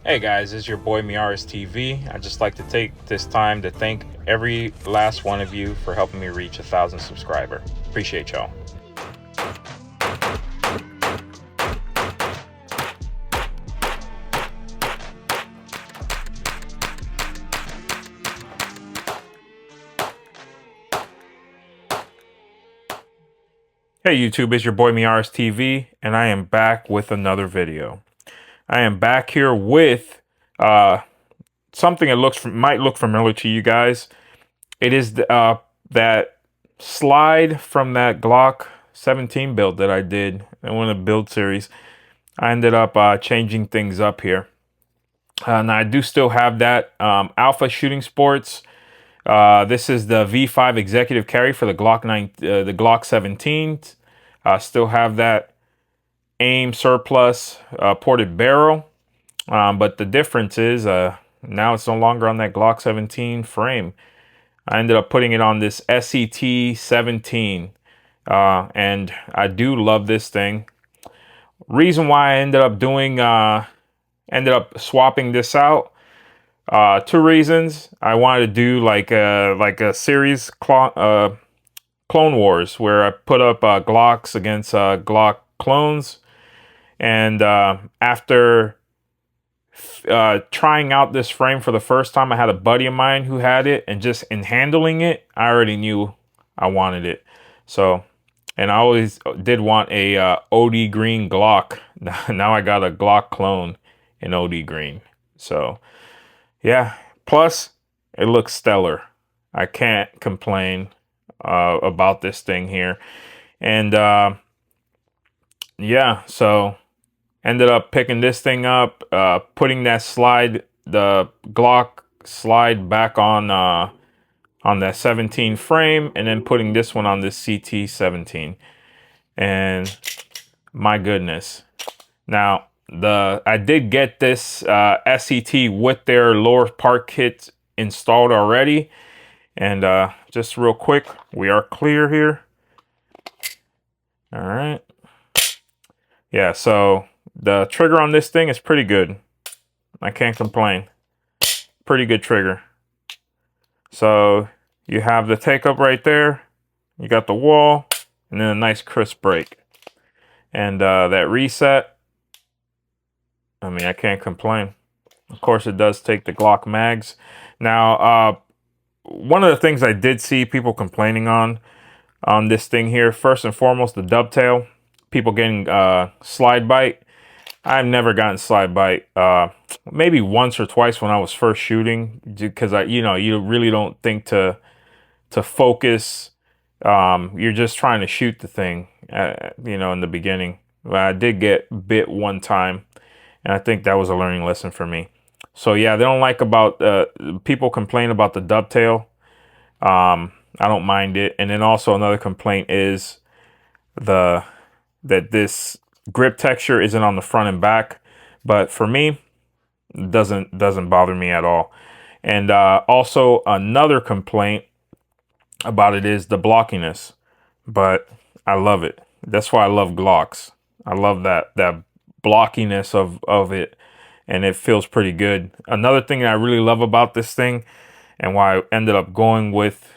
Hey guys, it's your boy Miaris TV. I'd just like to take this time to thank every last one of you for helping me reach 1,000 subscribers. Appreciate y'all. Hey YouTube, it's your boy Miaris TV, and I am back with another video. I am back here with something that might look familiar to you guys. It is that slide from that Glock 17 build that I did in one of the build series. I ended up changing things up here. Now I do still have that Alpha Shooting Sports. This is the V5 executive carry for the Glock 17. Still have that AIM surplus ported barrel, but the difference is now it's no longer on that Glock 17 frame. I ended up putting it on this SCT17, and I do love this thing. Reason why I ended up swapping this out. Two reasons. I wanted to do like a series Clone Wars where I put up Glocks against Glock clones, and after trying out this frame for the first time, I had a buddy of mine who had it, and just in handling it, I already knew I wanted it. So, and I always did want a OD green Glock. Now I got a Glock clone in OD green. So yeah, plus it looks stellar. I can't complain about this thing here. And yeah, so ended up picking this thing up, putting that the Glock slide back on that 17 frame, and then putting this one on this CT17. And my goodness. Now, I did get this SCT with their lower part kit installed already. And just real quick, we are clear here. All right. Yeah, so the trigger on this thing is pretty good. I can't complain. Pretty good trigger. So you have the take up right there. You got the wall, and then a nice crisp break. And that reset, I mean, I can't complain. Of course, it does take the Glock mags. Now, one of the things I did see people complaining on this thing here, first and foremost, the dovetail. People getting slide bite. I've never gotten slide bite. Maybe once or twice when I was first shooting, because you really don't think to focus. You're just trying to shoot the thing, in the beginning. But I did get bit one time, and I think that was a learning lesson for me. So yeah, they don't like about people complain about the dovetail. I don't mind it. And then also another complaint is that this grip texture isn't on the front and back. But for me, it doesn't bother me at all. And also another complaint about it is the blockiness. But I love it. That's why I love Glocks. I love that blockiness of it, and it feels pretty good. Another thing that I really love about this thing, and why I ended up going with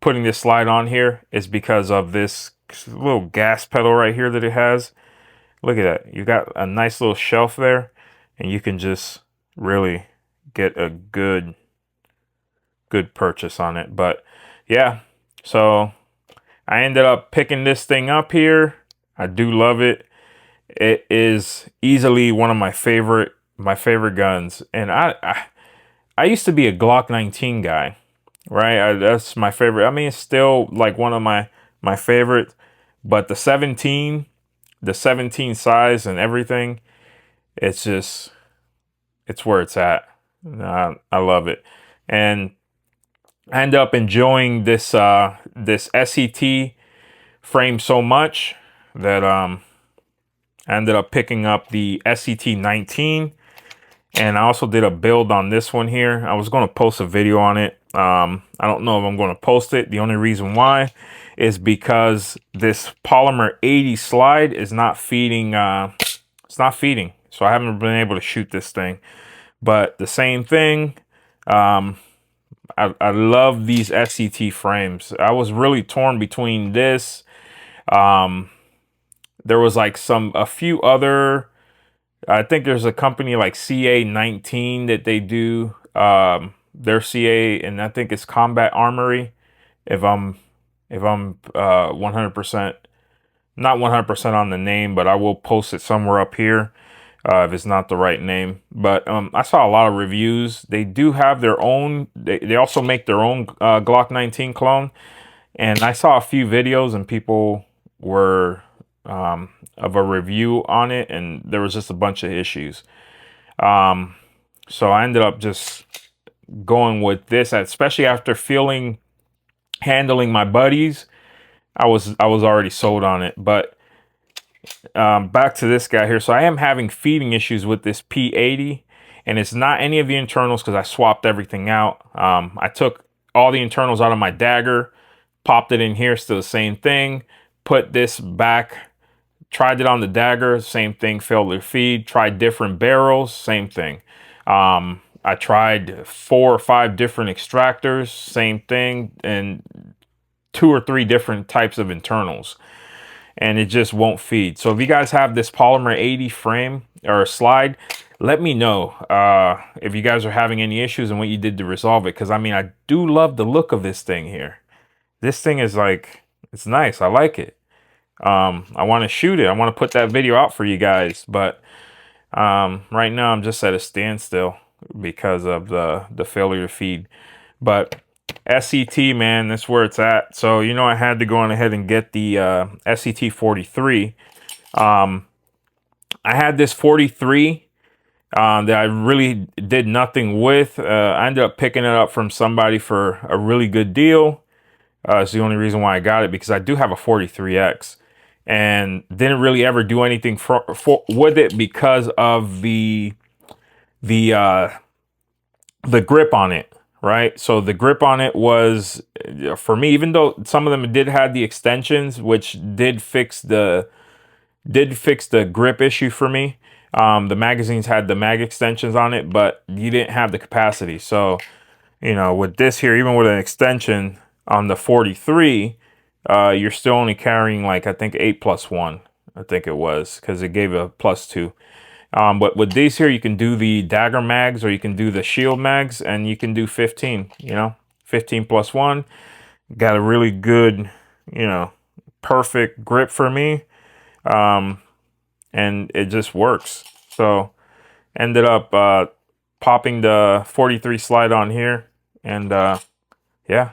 putting this slide on here, is because of this little gas pedal right here that it has. Look at that. You got a nice little shelf there, and you can just really get a good purchase on it. But yeah, so I ended up picking this thing up here. I do love it. It is easily one of my favorite guns, and I used to be a Glock 19 guy, right? That's my favorite. I mean, it's still like one of my favorites, but the 17 size and everything, it's where it's at. I love it, and I end up enjoying this SCT frame so much that I ended up picking up the SCT19, and I also did a build on this one here. I was going to post a video on it. I don't know if I'm going to post it. The only reason why is because this polymer 80 slide is not feeding. It's not feeding, so I haven't been able to shoot this thing. But the same thing. I love these SCT frames. I was really torn between this. There was like a few other. I think there's a company like CA19 that they do their CA, and I think it's Combat Armory. If I'm 100%, not 100% on the name, but I will post it somewhere up here if it's not the right name. But I saw a lot of reviews. They do have their own. They also make their own Glock 19 clone, and I saw a few videos and people were of a review on it, and there was just a bunch of issues. So I ended up just going with this, especially after handling my buddies. I was already sold on it. But back to this guy here. So I am having feeding issues with this P80, and it's not any of the internals because I swapped everything out. I took all the internals out of my dagger, popped it in here, still the same thing. Put this back, tried it on the dagger, same thing, failed to feed. Tried different barrels, same thing. I tried 4 or 5 different extractors, same thing, and 2 or 3 different types of internals, and it just won't feed. So if you guys have this polymer 80 frame or slide, let me know if you guys are having any issues and what you did to resolve it, because I mean, I do love the look of this thing here. This thing is like, it's nice. I like it. I want to shoot it. I want to put that video out for you guys, but right now I'm just at a standstill because of the failure to feed. But SCT, man, that's where it's at. So you know, I had to go on ahead and get the SCT 43. I had this 43 that I really did nothing with. I ended up picking it up from somebody for a really good deal. It's the only reason why I got it, because I do have a 43X and didn't really ever do anything with it because of the grip on it, right? So the grip on it was, for me, even though some of them did have the extensions, which did fix the grip issue for me. The magazines had the mag extensions on it, but you didn't have the capacity. So, you know, with this here, even with an extension on the 43, you're still only carrying like, I think 8+1, I think it was, because it gave a +2. But with these here, you can do the dagger mags or you can do the shield mags, and you can do 15, you know, 15+1. Got a really good, you know, perfect grip for me. And it just works. So ended up popping the 43 slide on here, and yeah,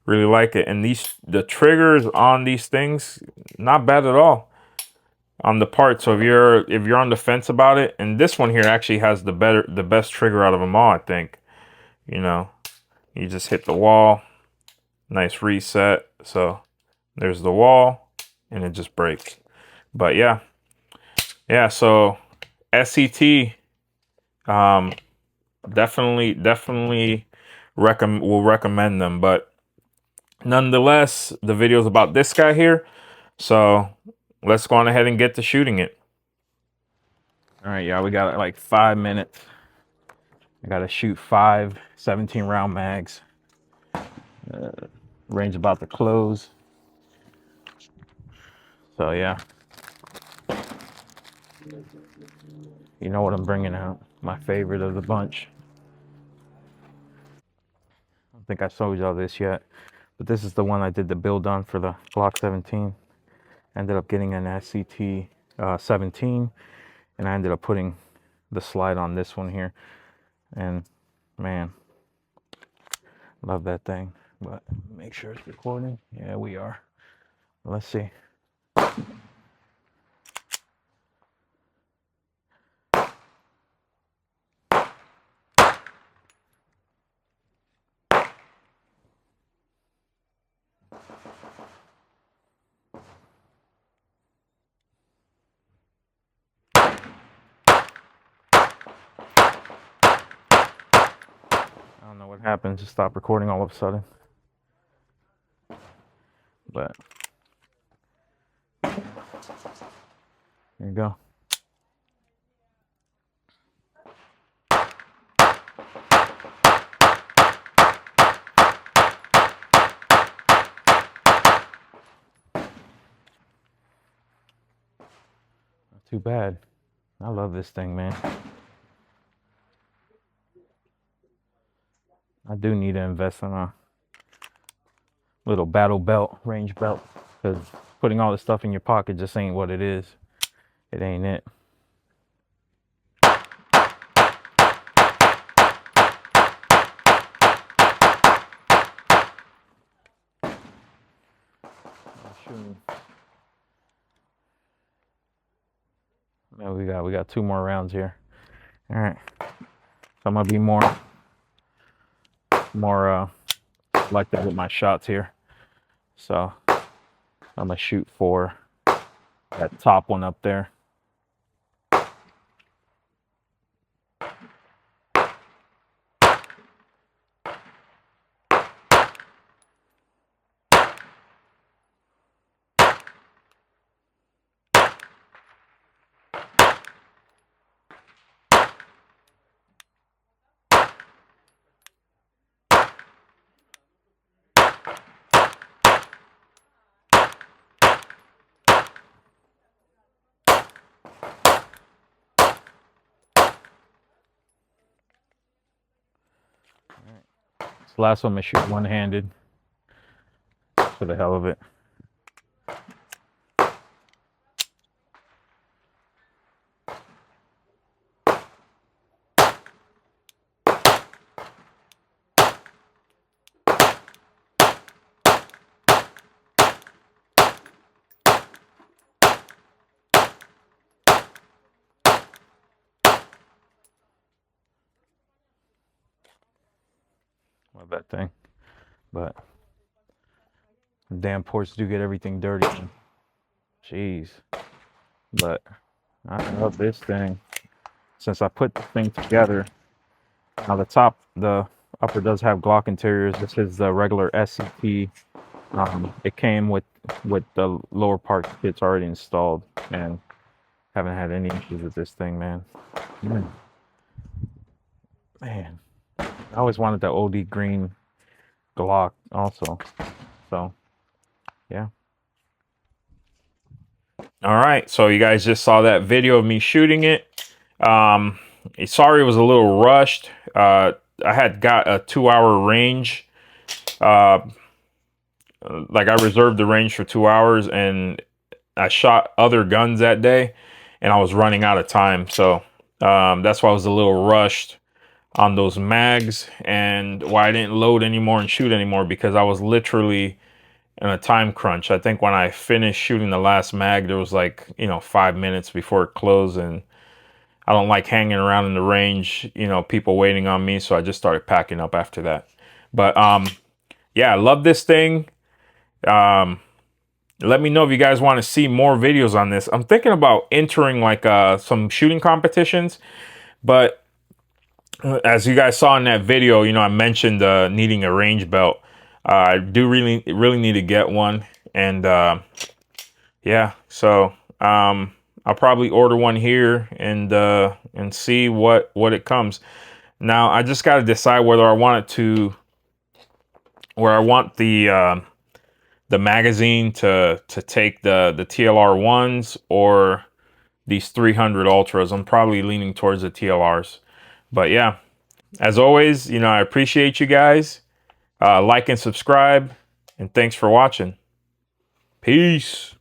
really like it. And the triggers on these things, not bad at all on the part. So if you're on the fence about it, and this one here actually has the best trigger out of them all, I think. You know, you just hit the wall, nice reset. So there's the wall, and it just breaks. But yeah, so SCT, definitely will recommend them. But nonetheless, the video's about this guy here, so let's go on ahead and get to shooting it. All right, yeah, we got like 5 minutes. I gotta shoot 5 17-round mags. Range about to close, so yeah, you know what I'm bringing out. My favorite of the bunch. I don't think I showed y'all this yet, but this is the one I did the build on for the Glock 17. Ended up getting an SCT 17, and I ended up putting the slide on this one here, and man, love that thing. But make sure it's recording. Yeah, we are. Let's see. I don't know what happened, just stopped recording all of a sudden. But there you go. bad. I love this thing, man. I do need to invest in a little battle belt, range belt, because putting all this stuff in your pocket just ain't what it is. It ain't it. Man, we got 2 more rounds here. All right, so I'm gonna be more selective with my shots here. So I'm gonna shoot for that top one up there. So last one, I'm gonna shoot one-handed for the hell of it. Love that thing, but the damn ports do get everything dirty. Jeez, but I love this thing. Since I put the thing together, now the upper does have Glock interiors. This is the regular SCT. It came with the lower part kits already installed, and haven't had any issues with this thing, man. Man, I always wanted the OD green Glock also. So, yeah. All right, so you guys just saw that video of me shooting it. Sorry it was a little rushed. I had got a 2-hour range. Like I reserved the range for 2 hours, and I shot other guns that day, and I was running out of time. So that's why I was a little rushed on those mags, and why I didn't load anymore and shoot anymore, because I was literally in a time crunch. I think when I finished shooting the last mag, there was like, 5 minutes before it closed, and I don't like hanging around in the range, people waiting on me, so I just started packing up after that. But yeah, I love this thing. Let me know if you guys want to see more videos on this. I'm thinking about entering like some shooting competitions, but as you guys saw in that video, I mentioned needing a range belt. I do really need to get one, and yeah, so I'll probably order one here and see what it comes. Now I just got to decide whether I want the magazine to take the TLR ones or these 300 Ultras. I'm probably leaning towards the TLRs. But yeah, as always, I appreciate you guys. Like and subscribe, and thanks for watching. Peace.